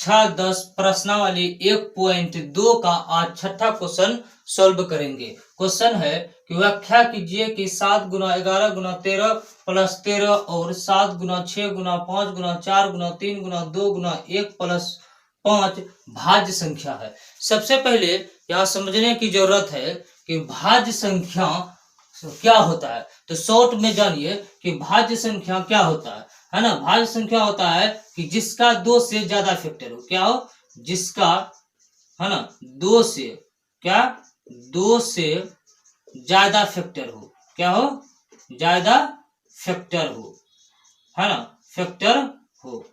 6-10 प्रश्नावली 1.2 का आज छठा क्वेश्चन सॉल्व करेंगे। क्वेश्चन है कि व्याख्या कीजिए कि 7 गुना 11 गुना 13 प्लस 13 और 7 गुना 6 गुना 5 गुना 4 गुना 3 गुना 2 गुना 1 प्लस 5 भाज्य संख्या है। सबसे पहले यहाँ समझने की जरूरत है कि भाज्य संख्या क्या होता है। तो शॉर्ट में जानिए कि भाज्य संख्या क्या होता है ना। भाज्य संख्या होता है कि जिसका 2 से ज्यादा फैक्टर हो। क्या हो? जिसका है ना 2 से क्या 2 से ज्यादा फैक्टर हो। क्या हो? ज्यादा फैक्टर हो, है ना, फैक्टर हो।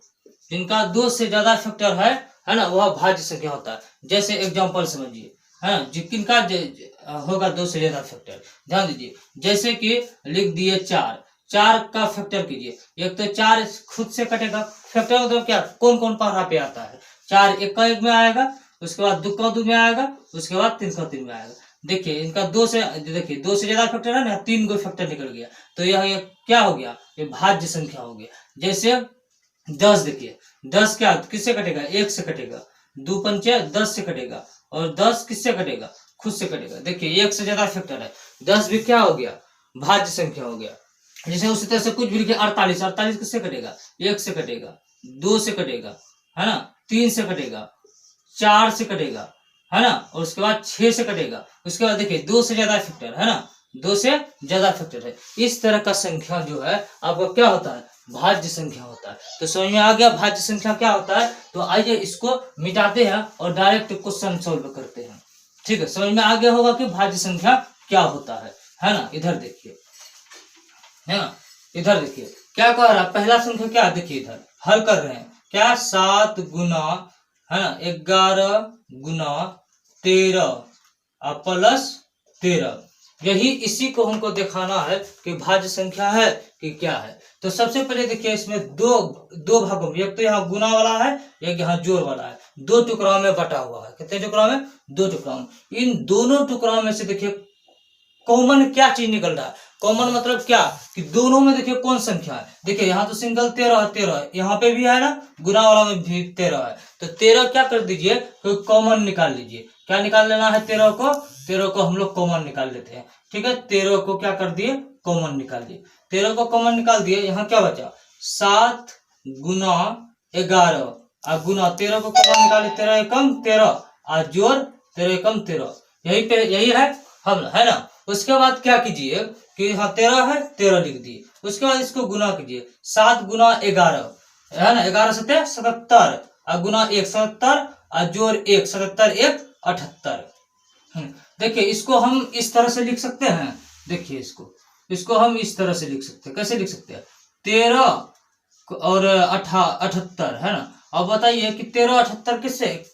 जिनका 2 से ज्यादा फैक्टर है ना, वह भाज्य संख्या होता है। जैसे एग्जांपल समझिए, है ना, जिनका होगा 2 से ज्यादा फैक्टर, ध्यान दीजिए। जैसे कि लिख दिए 4 का फैक्टर कीजिए। एक तो 4 खुद से कटेगा। फैक्टर मतलब क्या, कौन कौन पारा पे आता है। 4 एक का एक में आएगा, उसके बाद 2 का 2 में आएगा, उसके बाद 3 का 3 में आएगा। देखिए इनका 2 से, देखिए 2 से ज्यादा फैक्टर है ना, 3 को फैक्टर निकल गया। तो यह क्या हो गया, ये भाज्य संख्या हो गया। जैसे 10, देखिए 10 क्या किससे कटेगा, 1 से कटेगा। 2 पंचे 10 से कटेगा, और 10 किससे कटेगा, खुद से कटेगा। देखिए 1 से ज्यादा फैक्टर है। 10 भी क्या हो गया, भाज्य संख्या हो गया। जैसे उसी तरह से कुछ भी लिखे 48 किससे कटेगा, 1 से कटेगा, 2 से कटेगा, है ना, 3 से कटेगा, 4 से कटेगा, है ना, और उसके बाद 6 से कटेगा। उसके बाद देखिए 2 से ज्यादा फैक्टर है ना, 2 से ज्यादा फैक्टर है। इस तरह का संख्या जो है आपका क्या होता है, भाज्य संख्या होता है। तो समझ में आ गया भाज्य संख्या क्या होता है। तो आइए इसको मिटाते हैं और डायरेक्ट क्वेश्चन सॉल्व करते हैं। ठीक है, समझ में आ गया होगा कि भाज्य संख्या क्या होता है ना। इधर देखिए, है ना, इधर देखिए क्या कह रहा है। पहला संख्या क्या, देखिए इधर हल कर रहे हैं क्या, 7 गुना है ना 11 गुना 13 प्लस 13। यही इसी को हमको दिखाना है कि भाज्य संख्या है कि क्या है। तो सबसे पहले देखिए इसमें दो भागों में, एक तो यहाँ गुना वाला है, एक यहाँ जोड़ वाला है। 2 टुकड़ों में बटा हुआ है। कितने टुकड़ों में, 2 टुकड़ों में। इन दोनों टुकड़ों में से देखिए कॉमन क्या चीज निकल रहा है। कॉमन मतलब क्या कि दोनों में देखिए कौन संख्या है। देखिए यहाँ तो सिंगल 13 है, यहाँ पे भी है ना, गुना वाला में भी 13 है। तो 13 क्या कर दीजिए, कोई कॉमन निकाल लीजिए। क्या निकाल लेना है, 13 को हम लोग कॉमन निकाल लेते हैं। ठीक है, 13 को क्या कर दिए, कॉमन निकाल दिए। 13 को कॉमन निकाल दिए, यहाँ क्या बचा, 7 गुना 11 और गुना 13 को कॉमन निकाले, 13 एकम 13 और जोड़ 13 एकम 13। यही है हम, है ना। उसके बाद क्या कीजिए कि यहाँ 13 है, 13 लिख दिए। उसके बाद इसको गुना कीजिए, 7 गुना 11 है ना, 11 सत्तर 77 और गुना 1 77 और जोड़ 1 77 1 78। देखिए इसको हम इस तरह से लिख सकते हैं। देखिए इसको हम इस तरह से लिख सकते हैं। कैसे लिख सकते हैं, 13 और 78 है ना। अब बताइए कि 13 78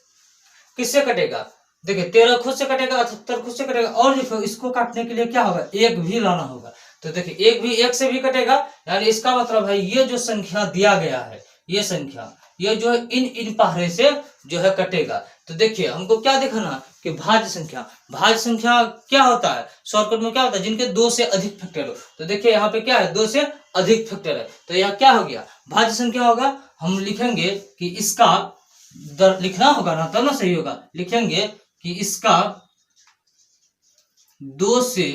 किससे कटेगा। देखिए 13 खुद से कटेगा, 78 खुद से कटेगा, और देखो इसको काटने के लिए क्या होगा, 1 भी लाना होगा। तो देखिए 1 से भी कटेगा, यानी इसका मतलब है ये जो संख्या दिया गया है, ये संख्या, ये जो इन पहरे से जो है कटेगा। तो देखिए हमको क्या दिखाना कि भाज्य संख्या क्या होता है, शॉर्टकट में क्या होता है, जिनके 2 से अधिक फैक्टर हो। तो देखिए यहाँ पे क्या है, 2 से अधिक फैक्टर है, तो यह क्या हो गया, भाज्य संख्या होगा। हम लिखेंगे कि इसका लिखना होगा ना, तब ना सही होगा। लिखेंगे कि इसका 2 से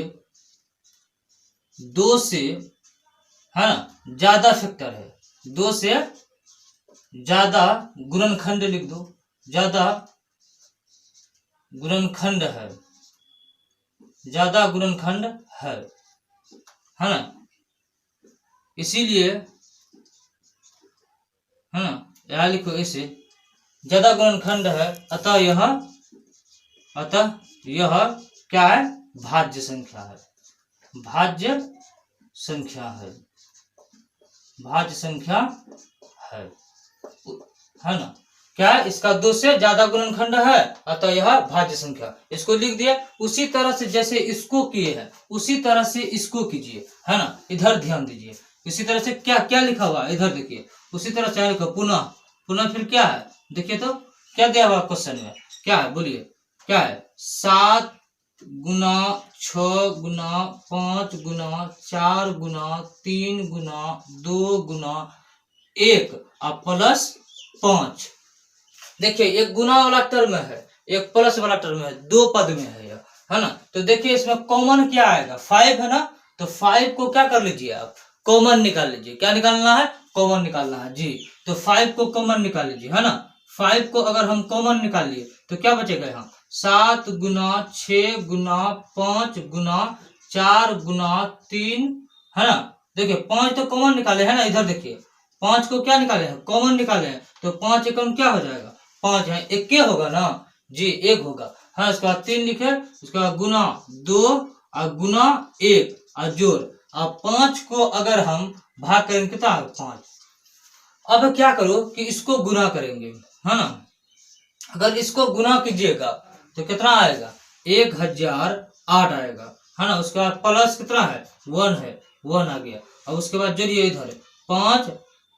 है ना ज्यादा फैक्टर है, 2 से ज्यादा गुणनखंड लिख दो, ज्यादा गुणनखंड है, ज्यादा गुणनखंड है ना। इसीलिए है ना, यह लिखो ऐसे, ज्यादा गुणनखंड है, अतः यह क्या है, भाज्य संख्या है। भाज्य संख्या है ना। क्या है, इसका 2 से ज्यादा गुणनखंड है, अतः यह भाज्य संख्या। इसको लिख दिया। उसी तरह से जैसे इसको किए हैं उसी तरह से इसको कीजिए, है ना। इधर ध्यान दीजिए, इसी तरह से क्या क्या लिखा हुआ है, इधर देखिए, उसी तरह से लिखो पुनः फिर क्या है, देखिए तो क्या दिया हुआ क्वेश्चन में, क्या है बोलिए, क्या है, 7 गुना 6 गुना 5 गुना 4 गुना 3 गुना 2 गुना 1 और प्लस 5। देखिए एक गुना वाला टर्म है, एक प्लस वाला टर्म है, दो पद में है यह, है ना। तो देखिए इसमें कॉमन क्या आएगा, 5 है ना। तो 5 को क्या कर लीजिए आप, कॉमन निकाल लीजिए। क्या निकालना है, कॉमन निकालना है जी। तो 5 को कॉमन निकाल लीजिए, है ना। 5 को अगर हम कॉमन निकाल लिए तो क्या बचेगा यहाँ, 7 गुना 6 गुना 5 गुना 4 गुना 3, है ना। देखिए 5 तो कॉमन निकाले है ना, इधर देखिए 5 को क्या निकाले हैं, कॉमन निकाले हैं। तो 5 एकम क्या हो जाएगा, 5 है, एक के होगा ना जी, एक होगा। हाँ उसके बाद 3 लिखे, उसके बाद गुना 2 और गुना 1 और जोड़। अब 5 को अगर हम भाग करेंगे कितना, 5। अब क्या करो कि इसको गुना करेंगे, है ना। अगर इसको गुना कीजिएगा तो कितना आएगा, 1008 आएगा, है ना। उसके बाद प्लस कितना है, 1 है, 1 आ गया। और उसके बाद जोड़िए इधर 5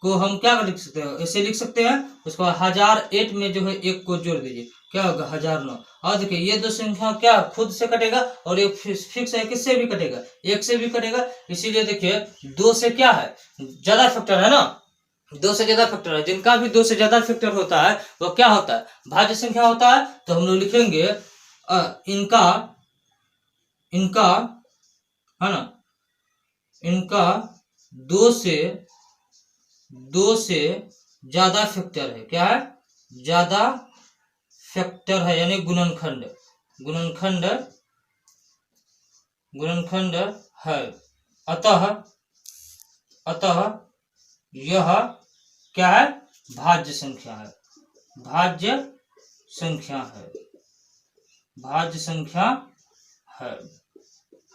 को हम क्या लिख सकते हैं, ऐसे लिख सकते हैं। उसके बाद 1008 में जो है 1 को जोड़ दीजिए, क्या होगा 1009। और देखिए ये दो संख्या क्या खुद से कटेगा, और ये फिक्स है, किससे भी कटेगा, 1 से भी कटेगा। इसीलिए देखिए 2 से क्या है, ज्यादा फैक्टर है ना, 2 से ज्यादा फैक्टर है। जिनका भी 2 से ज्यादा फैक्टर होता है वो क्या होता है, भाज्य संख्या होता है। तो हम लोग लिखेंगे इनका इनका है ना, इनका 2 से ज्यादा फैक्टर है, क्या है, ज्यादा फैक्टर है, यानी गुणनखंड, गुणनखंड गुणनखंड है। अतः यह क्या है, भाज्य संख्या है, भाज्य संख्या है, भाज्य संख्या है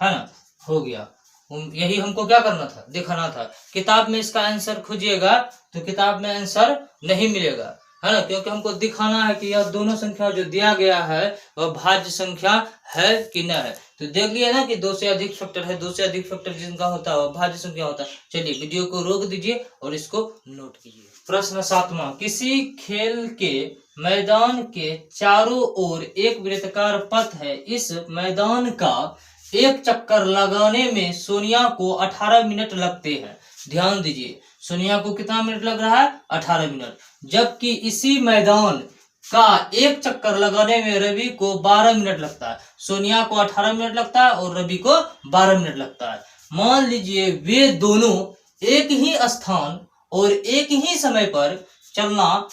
ना। हो गया, यही हमको क्या करना था, दिखाना था। किताब में इसका आंसर खोजिएगा तो किताब में आंसर नहीं मिलेगा, है ना, क्योंकि हमको दिखाना है कि यह दोनों संख्या जो दिया गया है वह भाज्य संख्या है कि न है। तो देख लिया ना कि 2 से अधिक फैक्टर है, 2 से अधिक फैक्टर जिनका होता है वह भाज्य संख्या होता है। चलिए वीडियो को रोक दीजिए और इसको नोट कीजिए। प्रश्न 7वां, किसी खेल के मैदान के चारों ओर एक वृत्ताकार पथ है, इस मैदान का एक चक्कर लगाने में सोनिया को 18 मिनट लगते हैं। ध्यान दीजिए, सोनिया को कितना मिनट लग रहा है, 18 मिनट। जबकि इसी मैदान का एक चक्कर लगाने में रवि को 12 मिनट लगता है। सोनिया को 18 मिनट लगता है और रवि को 12 मिनट लगता है। मान लीजिए वे दोनों एक ही स्थान और एक ही समय पर चलना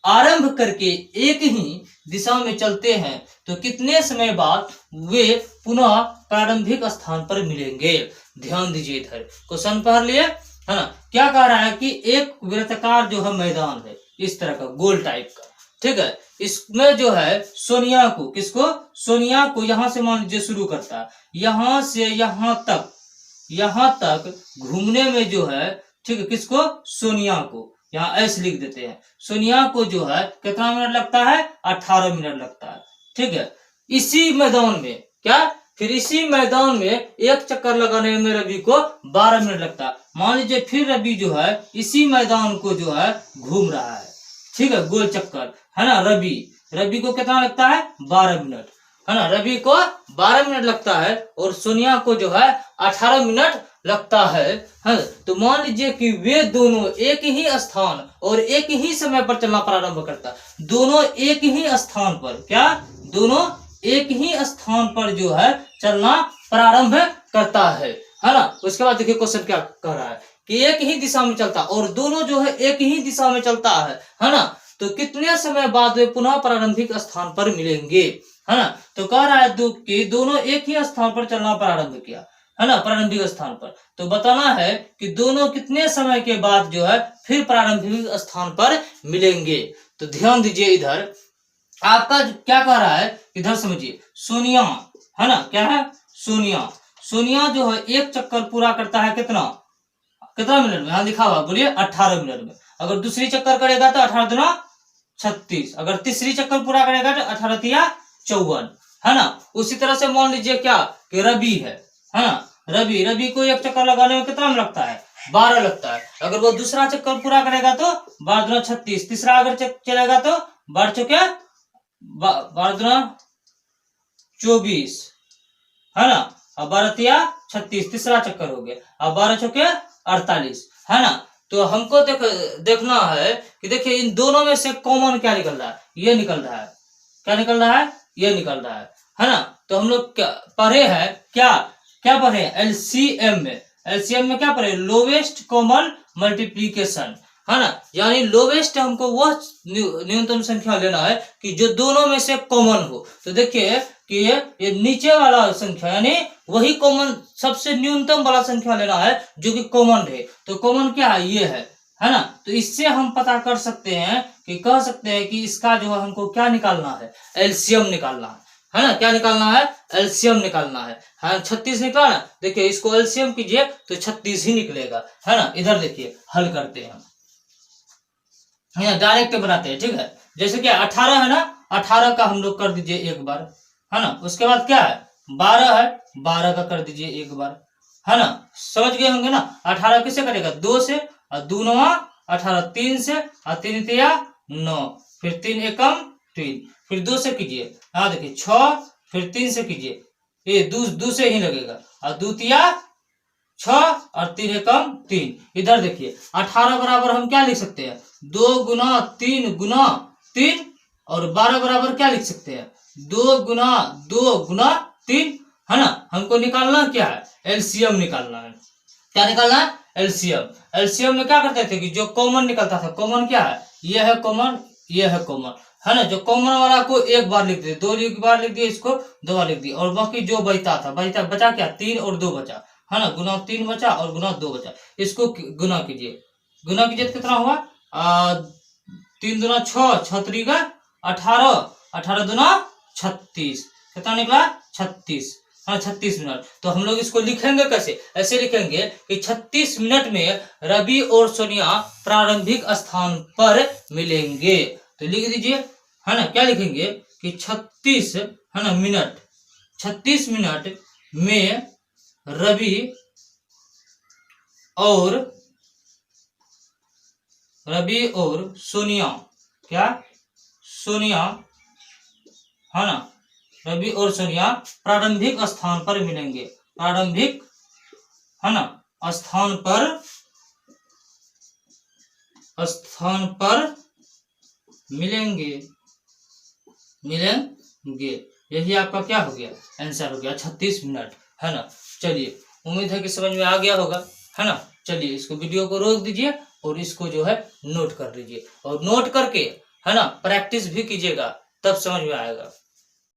आरंभ करके एक ही दिशा में चलते हैं, तो कितने समय बाद वे पुनः प्रारंभिक स्थान पर मिलेंगे। ध्यान दीजिए, इधर क्वेश्चन पढ़ लिए, है ना। क्या कह रहा है कि एक वृत्ताकार जो है मैदान है, इस तरह का गोल टाइप का, ठीक है। इसमें जो है सोनिया को, किसको, सोनिया को यहां से मान लीजिए शुरू करता है, यहां से यहां तक घूमने में जो है, ठीक है, किसको, सोनिया को, यहाँ ऐसे लिख देते हैं। सोनिया को जो है कितना मिनट लगता है, 18 मिनट लगता है, ठीक है। इसी मैदान में क्या, फिर इसी मैदान में एक चक्कर लगाने में रवि को 12 मिनट लगता है। मान लीजिए फिर रवि जो है इसी मैदान को जो है घूम रहा है, ठीक है, गोल चक्कर, है ना। रवि को कितना लगता है, 12 मिनट, है ना। रवि को 12 मिनट लगता है और सोनिया को जो है 18 मिनट लगता है। तो मान लीजिए कि वे दोनों एक ही स्थान और एक ही समय पर चलना प्रारंभ करता है। दोनों एक ही स्थान पर, क्या, दोनों एक ही स्थान पर जो है चलना प्रारंभ करता है ना। उसके बाद देखिए क्वेश्चन क्या कह रहा है कि एक ही दिशा में चलता, और दोनों जो है एक ही दिशा में चलता है ना। तो कितने समय बाद वे पुनः प्रारंभिक स्थान पर मिलेंगे, है ना। तो कह रहा है कि दोनों एक ही स्थान पर चलना प्रारंभ किया, है ना, प्रारंभिक स्थान पर। तो बताना है कि दोनों कितने समय के बाद जो है फिर प्रारंभिक स्थान पर मिलेंगे। तो ध्यान दीजिए, इधर आपका क्या कह रहा है, इधर समझिए। सोनिया, है ना, क्या है, सोनिया जो है एक चक्कर पूरा करता है कितना मिनट में, यहाँ लिखा हुआ, बोलिए 18 मिनट में। अगर दूसरी चक्कर करेगा तो 18 दूना 36, अगर तीसरी चक्कर पूरा करेगा तो 18 तिया 54, है ना। उसी तरह से मान लीजिए क्या कि रवि है ना, रवि को एक चक्कर लगाने में कितना लगता है, 12 लगता है। अगर वो दूसरा चक्कर पूरा करेगा तो 12 दूना 36, तीसरा अगर चलेगा तो 12 चौके 12 दूना 24, है ना, और 12 तिया 36, तीसरा चक्कर हो गया, और 12 चौके 48, है ना। तो हमको देखना है कि देखिए इन दोनों में से कॉमन क्या निकल रहा है, ये निकल रहा है, क्या निकल रहा है, ये निकल रहा है ना। तो हम लोग पढ़े हैं क्या क्या पढ़े एलसीएम में, एलसीएम में क्या पढ़े, लोवेस्ट कॉमन मल्टीप्लीकेशन, है ना। यानी लोवेस्ट हमको वह न्यूनतम संख्या लेना है कि जो दोनों में से कॉमन हो। तो देखिए कि ये नीचे वाला संख्या यानी वही कॉमन सबसे न्यूनतम वाला संख्या लेना है जो कि कॉमन है। तो कॉमन क्या है, ये है ना। तो इससे हम पता कर सकते हैं कि कह सकते हैं कि इसका जो है हमको क्या निकालना है, एलसीएम निकालना है ना। क्या निकालना है, एलसीएम निकालना है। हाँ 36 निकला ना, देखिए इसको एलसीएम कीजिए तो 36 ही निकलेगा, है ना। इधर देखिए हल करते हैं, डायरेक्ट बनाते हैं, ठीक है। जैसे कि 18 है ना, 18 का हम लोग कर दीजिए एक बार, है ना। उसके बाद क्या है 12 है, 12 का कर दीजिए एक बार, है ना। समझ गए होंगे ना। 18 किससे करेगा, 2 से, और 2 9 18, 3 से, और 3 तिया 9, फिर 3 एकम 3, फिर 2 से कीजिए, हाँ देखिए 6, फिर 3 से कीजिए, ये 2 से ही लगेगा, और 2 तिया 6, और 3 एकम 3। इधर देखिए 18 बराबर हम क्या लिख सकते हैं, 2 गुना 3 गुना 3, और 12 बराबर क्या लिख सकते हैं, 2 गुना 2 गुना 3, है ना। हमको निकालना क्या है, एलसीएम निकालना है। क्या निकालना है, एलसीएम। एलसीएम में क्या करते थे कि जो कॉमन निकलता था, कॉमन क्या है, ये है कॉमन, ये है कॉमन, है ना। जो कॉमन वाला को एक बार लिख दिए, 2 बार लिख दिए, इसको 2 बार लिख दिए, और बाकी जो बचता था, बचा क्या, 3 और 2 बचा, है ना। गुना 3 बचा और गुना 2 बचा, इसको गुना कीजिए, गुना कीजिए तो कितना हुआ, 3 दूना 6, 6 त्रिका 18, 18 दूना 36, कितना निकला 36, हाँ 36 मिनट। तो हम लोग इसको लिखेंगे कैसे, ऐसे लिखेंगे कि 36 मिनट में रवि और सोनिया प्रारंभिक स्थान पर मिलेंगे। तो लिख दीजिए, है ना। क्या लिखेंगे कि 36, है ना, मिनट, 36 मिनट में रवि और सोनिया, क्या, सोनिया, है ना, रवि और सोनिया प्रारंभिक स्थान पर मिलेंगे, प्रारंभिक, है ना, स्थान पर मिलेंगे, यही आपका क्या हो गया, आंसर हो गया 36 मिनट, है ना। चलिए उम्मीद है कि समझ में आ गया होगा, है ना। चलिए इसको वीडियो को रोक दीजिए और इसको जो है नोट कर लीजिए, और नोट करके, है ना, प्रैक्टिस भी कीजिएगा, तब समझ में आएगा।